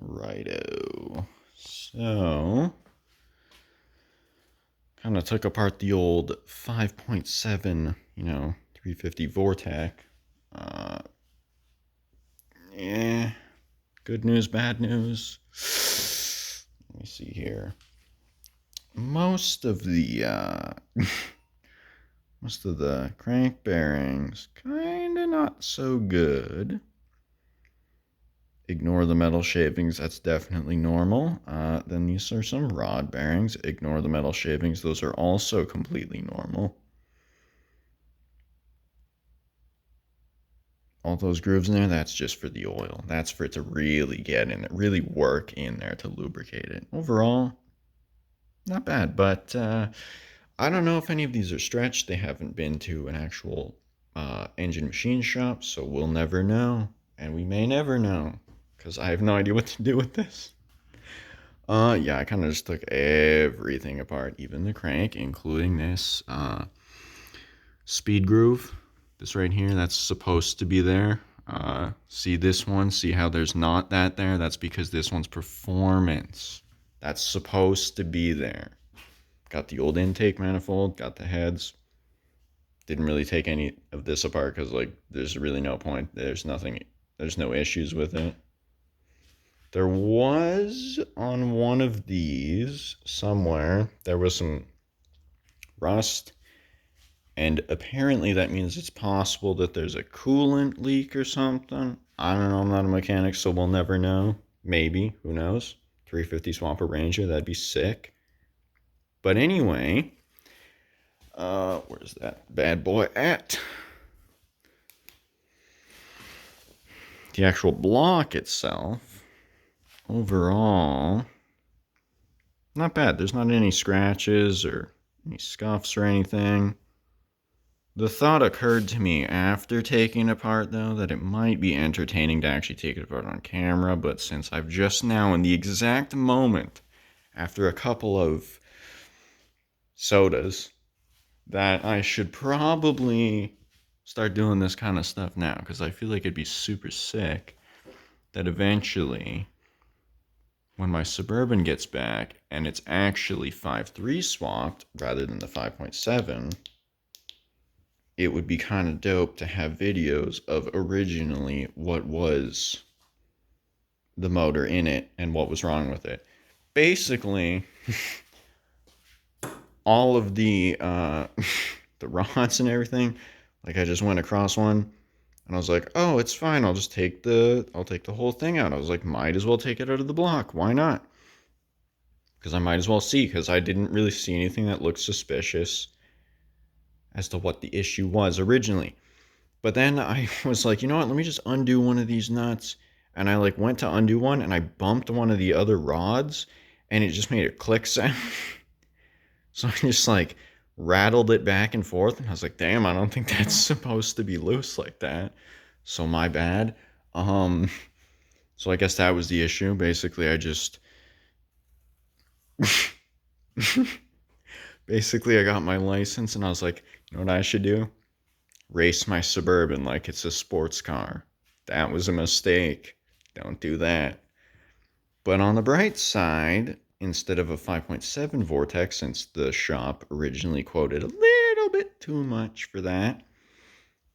Righto. So, kind of took apart the old 5.7, 350 vortec. Uh, yeah, good news, bad news. Let me see here. Most of the most of the crank bearings kind of not so good. Ignore the metal shavings, that's definitely normal. Then these are some rod bearings. Ignore the metal shavings, those are also completely normal. All those grooves in there, that's just for the oil. That's for it to really get in there, really work in there to lubricate it. Overall, not bad, but I don't know if any of these are stretched. They haven't been to an actual engine machine shop, so we'll never know. And we may never know, because I have no idea what to do with this. Yeah, I kind of just took everything apart, even the crank, including this speed groove. This right here, that's supposed to be there. See this one? See how there's not that there? That's because this one's performance. That's supposed to be there. Got the old intake manifold, got the heads. Didn't really take any of this apart because, like, there's really no point. There's no issues with it. There was on one of these somewhere, there was some rust, and apparently that means it's possible that there's a coolant leak or something. I don't know, I'm not a mechanic, so we'll never know. Maybe, who knows? 350 Swamper Ranger, that'd be sick. But anyway, where's that bad boy at? The actual block itself, overall, not bad. There's not any scratches or any scuffs or anything. The thought occurred to me after taking it apart, though, that it might be entertaining to actually take it apart on camera, but since I've just now, in the exact moment, after a couple of sodas, that I should probably start doing this kind of stuff now, because I feel like it'd be super sick that eventually, when my Suburban gets back and it's actually 5.3 swapped rather than the 5.7, it would be kind of dope to have videos of originally what was the motor in it and what was wrong with it. Basically, all of the the rods and everything, like I just went across one and I was like, oh, it's fine. I'll take the whole thing out. I was like, might as well take it out of the block. Why not? Because I might as well see, because I didn't really see anything that looked suspicious as to what the issue was originally. But then I was like, you know what, let me just undo one of these nuts. And I like went to undo one and I bumped one of the other rods and it just made a click sound. So I just like rattled it back and forth and I was like, damn, I don't think that's supposed to be loose like that. So my bad. So I guess that was the issue. Basically, I just basically I got my license and I was like, you know what I should do? Race my Suburban like it's a sports car. That was a mistake. Don't do that. But on the bright side, instead of a 5.7 vortex, since the shop originally quoted a little bit too much for that,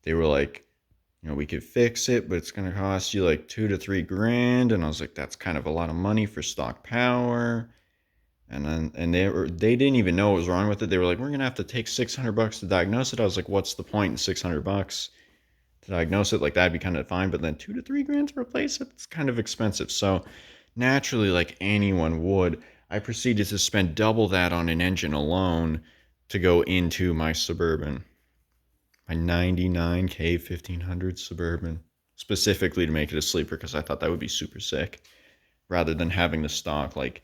they were like, we could fix it, but it's going to cost you like $2 to $3 grand. And I was like, that's kind of a lot of money for stock power. And they didn't even know what was wrong with it. They were like, we're gonna have to take $600 to diagnose it. I was like, what's the point in $600 to diagnose it? Like, that'd be kind of fine, but then $2 to $3 grand to replace it, it's kind of expensive. So naturally, like anyone would, I proceeded to spend double that on an engine alone to go into my Suburban, my 99K 1500 Suburban, specifically to make it a sleeper, because I thought that would be super sick, rather than having the stock like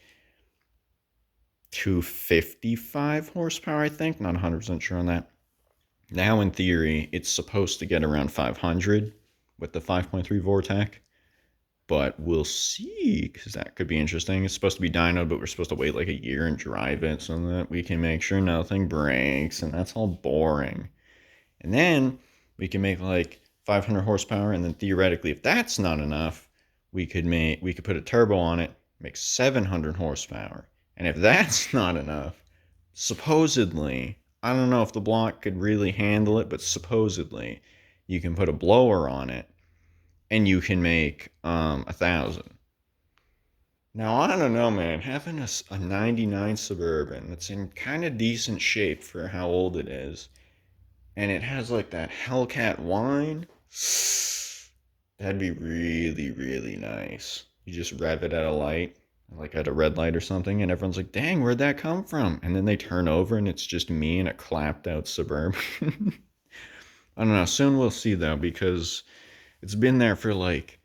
255 horsepower, I think. Not 100% sure on that. Now, in theory, it's supposed to get around 500 with the 5.3 vortec, but we'll see, because that could be interesting. It's supposed to be dyno, but we're supposed to wait like a year and drive it so that we can make sure nothing breaks, and that's all boring. And then we can make like 500 horsepower, and then theoretically, if that's not enough, we could put a turbo on it, make 700 horsepower. And if that's not enough, supposedly, I don't know if the block could really handle it, but supposedly you can put a blower on it and you can make 1,000. Now, I don't know, man. Having a 99 Suburban that's in kind of decent shape for how old it is, and it has like that Hellcat whine, that'd be really, really nice. You just rev it at a light, like at a red light or something, and everyone's like, dang, where'd that come from? And then they turn over and it's just me in a clapped out Suburban. I don't know. Soon we'll see, though, because it's been there for like,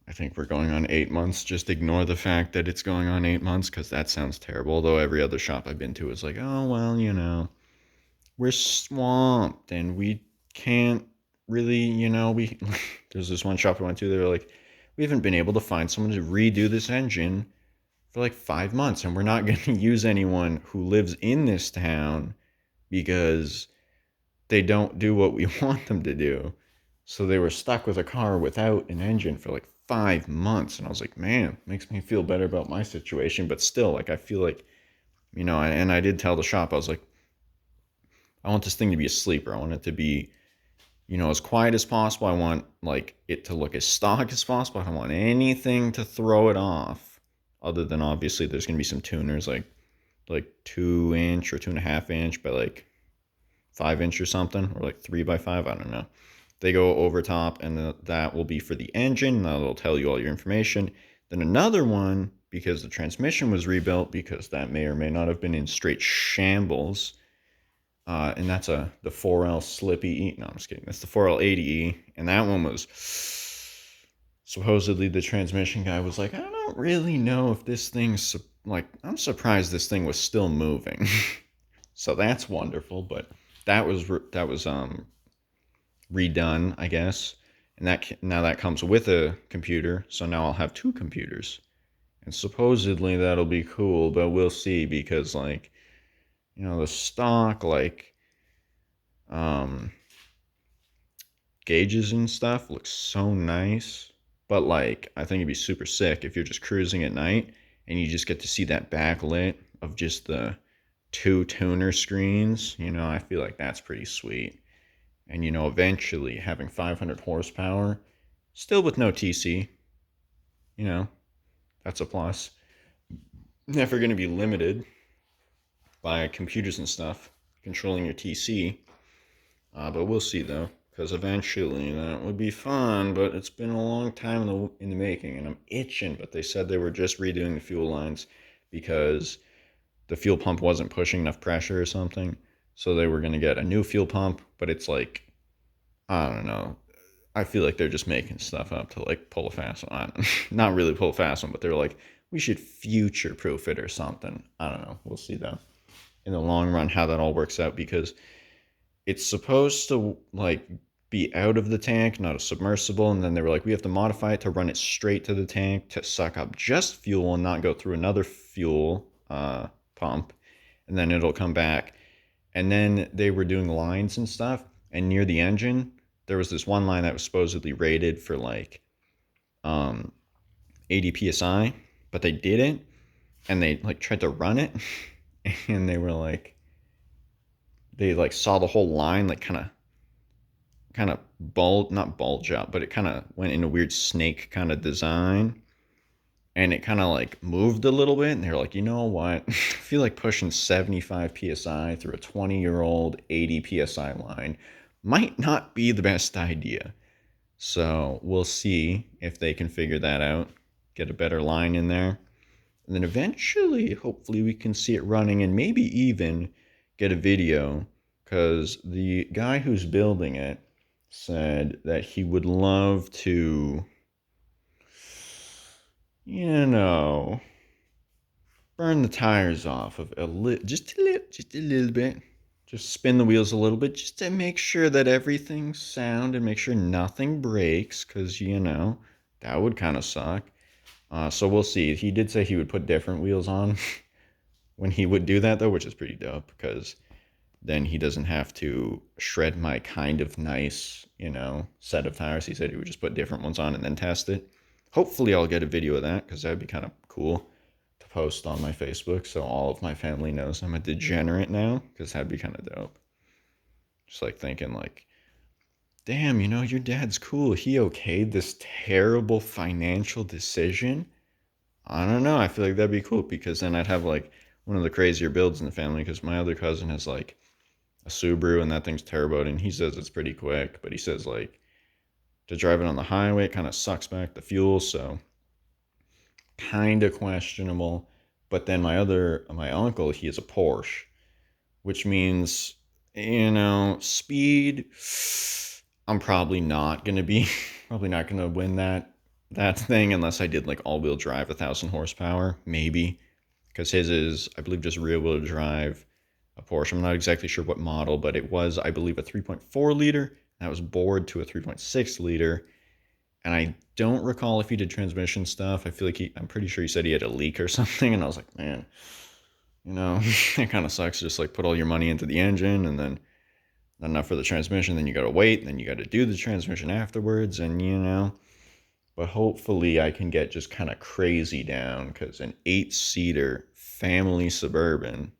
I think we're going on 8 months. Just ignore the fact that it's going on 8 months because that sounds terrible. Although every other shop I've been to is like, oh, well, we're swamped and we can't really, we there's this one shop I went to, they were like, we haven't been able to find someone to redo this engine for like 5 months, and we're not going to use anyone who lives in this town because they don't do what we want them to do. So they were stuck with a car without an engine for like 5 months. And I was like, man, makes me feel better about my situation. But still, like, I feel like, and I did tell the shop, I was like, I want this thing to be a sleeper. I want it to be, as quiet as possible. I want like it to look as stock as possible. I don't want anything to throw it off. Other than obviously there's gonna be some tuners like 2 inch or 2.5 inch by like 5 inch or something, or like 3x5. I don't know. They go over top, and that will be for the engine. That'll tell you all your information. Then another one, because the transmission was rebuilt, because that may or may not have been in straight shambles. And that's the 4L Slippy E. No, I'm just kidding. That's the 4L80E. And that one was supposedly the transmission guy was like, I don't really know if this thing's like, I'm surprised this thing was still moving. So that's wonderful. But that was redone, I guess. And now that comes with a computer. So now I'll have two computers. And supposedly that'll be cool, but we'll see because like, the stock like um gauges and stuff looks so nice, but like I think it'd be super sick if you're just cruising at night and you just get to see that backlit of just the two tuner screens. I feel like that's pretty sweet. And eventually having 500 horsepower still with no TC, you know that's a plus. Never going to be limited by computers and stuff controlling your TC. But we'll see though, because eventually that would be fun. But it's been a long time in the making, and I'm itching. But they said they were just redoing the fuel lines because the fuel pump wasn't pushing enough pressure or something. So they were going to get a new fuel pump, but it's like, I don't know. I feel like they're just making stuff up to like pull a fast one. I don't, not really pull a fast one, but they're like, we should future proof it or something. I don't know. We'll see though in the long run how that all works out, because it's supposed to like be out of the tank, not a submersible. And then they were like, we have to modify it to run it straight to the tank to suck up just fuel and not go through another fuel pump. And then it'll come back. And then they were doing lines and stuff. And near the engine, there was this one line that was supposedly rated for like 80 psi, but they didn't. And they like tried to run it, and they were like, they like saw the whole line like kind of not bulge up, but it kind of went in a weird snake kind of design, and it kind of like moved a little bit, and they're like, you know what, I feel like pushing 75 psi through a 20-year-old 80 psi line might not be the best idea. So we'll see if they can figure that out, get a better line in there, and then eventually hopefully we can see it running and maybe even get a video, because the guy who's building it said that he would love to, burn the tires off of just a little bit, just spin the wheels a little bit, just to make sure that everything's sound and make sure nothing breaks, because that would kind of suck. So we'll see. He did say he would put different wheels on when he would do that though, which is pretty dope, because then he doesn't have to shred my kind of nice, set of tires. He said he would just put different ones on and then test it. Hopefully I'll get a video of that because that'd be kind of cool to post on my Facebook so all of my family knows I'm a degenerate now, because that'd be kind of dope. Just like thinking like, damn, your dad's cool. He okayed this terrible financial decision. I don't know. I feel like that'd be cool because then I'd have like one of the crazier builds in the family, because my other cousin has like a Subaru and that thing's turboed and he says it's pretty quick, but he says like to drive it on the highway it kind of sucks back the fuel, so kind of questionable. But then my uncle, he has a Porsche, which means, speed, I'm probably not gonna be probably not gonna win that thing unless I did like all-wheel drive, 1,000 horsepower, maybe, because his is, I believe, just rear-wheel drive, a Porsche. I'm not exactly sure what model, but it was, I believe, a 3.4 liter. That was bored to a 3.6 liter, and I don't recall if he did transmission stuff. I feel like I'm pretty sure he said he had a leak or something, and I was like, man, it kind of sucks. Just like put all your money into the engine and then not enough for the transmission. Then you got to wait, and then you got to do the transmission afterwards, and But hopefully I can get just kind of crazy down, because an 8-seater family Suburban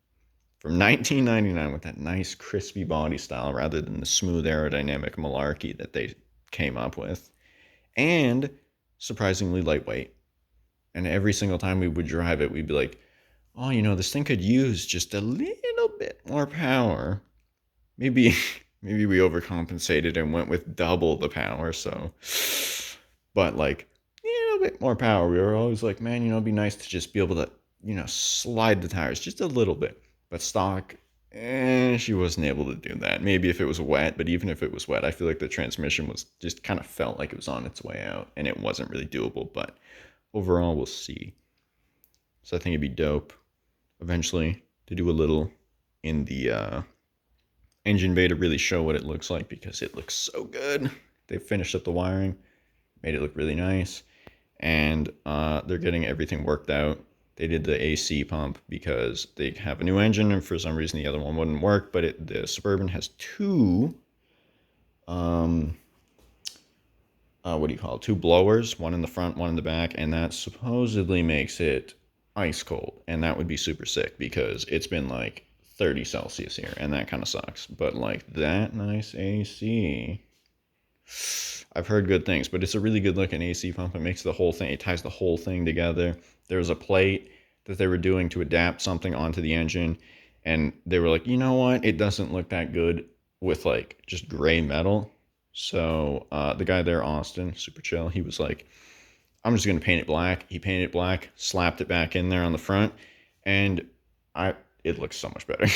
from 1999 with that nice crispy body style rather than the smooth aerodynamic malarkey that they came up with, and surprisingly lightweight. And every single time we would drive it, we'd be like, oh, this thing could use just a little bit more power. Maybe maybe we overcompensated and went with double the power, so, but like a little bit more power. We were always like, man, it'd be nice to just be able to, slide the tires just a little bit. But stock, she wasn't able to do that. Maybe if it was wet, but even if it was wet, I feel like the transmission was just kind of felt like it was on its way out, and it wasn't really doable. But overall, we'll see. So I think it'd be dope eventually to do a little in the engine bay to really show what it looks like, because it looks so good. They finished up the wiring, made it look really nice, and they're getting everything worked out. They did the AC pump because they have a new engine, and for some reason the other one wouldn't work. But the Suburban has two, what do you call it? Two blowers, one in the front, one in the back, and that supposedly makes it ice cold. And that would be super sick because it's been like 30 Celsius here, and that kind of sucks. But like that nice AC, I've heard good things, but it's a really good looking AC pump. It makes the whole thing, it ties the whole thing together. There was a plate that they were doing to adapt something onto the engine, and they were like, you know what? It doesn't look that good with like just gray metal. So the guy there, Austin, super chill, he was like, I'm just gonna paint it black. He painted it black, slapped it back in there on the front, and it looks so much better.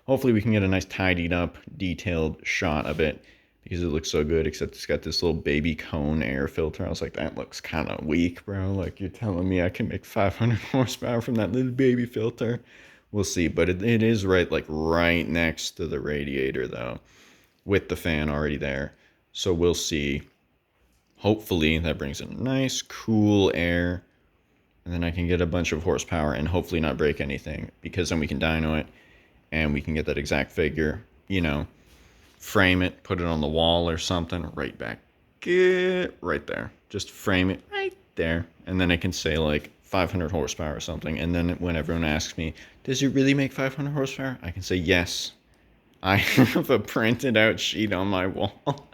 Hopefully we can get a nice tidied up, detailed shot of it, because it looks so good, except it's got this little baby cone air filter. I was like, that looks kind of weak, bro. Like, you're telling me I can make 500 horsepower from that little baby filter? We'll see, but it is right next to the radiator, though, with the fan already there. So we'll see. Hopefully that brings in nice, cool air, and then I can get a bunch of horsepower and hopefully not break anything, because then we can dyno it, and we can get that exact figure, frame it, put it on the wall or something, right back, get right there. Just frame it right there, and then I can say like 500 horsepower or something. And then when everyone asks me, does it really make 500 horsepower? I can say yes. I have a printed out sheet on my wall